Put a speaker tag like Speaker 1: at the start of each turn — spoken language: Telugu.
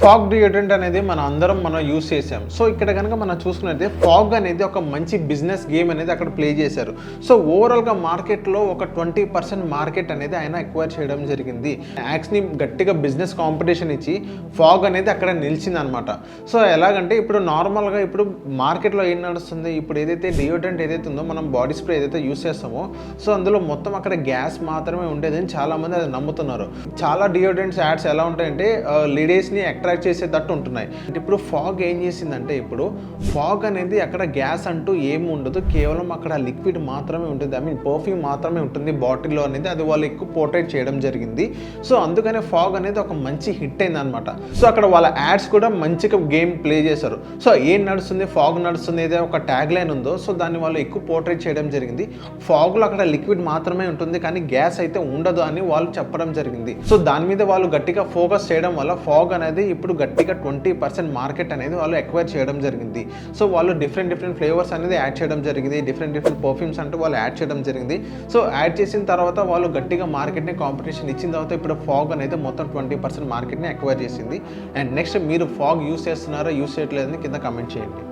Speaker 1: ఫాగ్ డియోడ్రెంట్ అనేది మనం యూస్ చేసాం. సో ఇక్కడ కనుక మనం చూసుకున్నట్లయితే ఫాగ్ అనేది ఒక మంచి బిజినెస్ గేమ్ అనేది అక్కడ ప్లే చేశారు. సో ఓవరాల్గా మార్కెట్లో ఒక 20% మార్కెట్ అనేది ఆయన ఎక్వైర్ చేయడం జరిగింది. యాక్స్ని గట్టిగా బిజినెస్ కాంపిటీషన్ ఇచ్చి ఫాగ్ అనేది అక్కడ నిలిచింది అనమాట. సో ఎలాగంటే ఇప్పుడు నార్మల్గా ఇప్పుడు మార్కెట్లో ఏం నడుస్తుంది, ఇప్పుడు ఏదైతే డియోడ్రెంట్ ఏదైతే ఉందో మనం బాడీ స్ప్రే ఏదైతే యూస్ చేస్తామో సో అందులో మొత్తం అక్కడ గ్యాస్ మాత్రమే ఉండేదని చాలామంది అది నమ్ముతున్నారు. చాలా డియోడ్రెంట్స్ యాడ్స్ ఎలా ఉంటాయంటే లేడీస్ని అట్రాక్ట్ చేసేటట్టు ఉంటున్నాయి. ఇప్పుడు ఫాగ్ ఏం చేసిందంటే ఇప్పుడు ఫాగ్ అనేది అక్కడ గ్యాస్ అంటూ ఏమి ఉండదు, కేవలం అక్కడ లిక్విడ్ మాత్రమే ఉంటుంది. ఐ మీన్ పర్ఫ్యూమ్ మాత్రమే ఉంటుంది బాటిల్లో అనేది. అది వాళ్ళు ఎక్కువ పోర్ట్రేట్ చేయడం జరిగింది. సో అందుకనే ఫాగ్ అనేది ఒక మంచి హిట్ అయింది అనమాట. సో అక్కడ వాళ్ళ యాడ్స్ కూడా మంచిగా గేమ్ ప్లే చేశారు. సో ఏం నడుస్తుంది, ఫాగ్ నడుస్తుంది ఏదో ఒక ట్యాగ్ లైన్ ఉందో సో దాన్ని వాళ్ళు ఎక్కువ పోర్ట్రేట్ చేయడం జరిగింది. ఫాగ్లో అక్కడ లిక్విడ్ మాత్రమే ఉంటుంది కానీ గ్యాస్ అయితే ఉండదు అని వాళ్ళు చెప్పడం జరిగింది. సో దాని మీద వాళ్ళు గట్టిగా ఫోకస్ చేయడం వల్ల ఫాగ్ అనేది ఇప్పుడు గట్టిగా 20% మార్కెట్ అనేది వాళ్ళు ఎక్వైర్ చేయడం జరిగింది. సో వాళ్ళు డిఫరెంట్ ఫ్లేవర్స్ అనేది యాడ్ చేయడం జరిగింది. డిఫరెంట్ పర్ఫ్యూమ్స్ అంటూ వాళ్ళు యాడ్ చేయడం జరిగింది. సో యాడ్ చేసిన తర్వాత వాళ్ళు గట్టిగా మార్కెట్ని కాంపిటీషన్ ఇచ్చిన తర్వాత ఇప్పుడు ఫాగ్ అనేది మొత్తం 20% మార్కెట్ని ఎక్వైర్ చేసింది. అండ్ నెక్స్ట్ మీరు ఫాగ్ యూస్ చేస్తున్నారా యూస్ చేయట్లేదని కింద కమెంట్ చేయండి.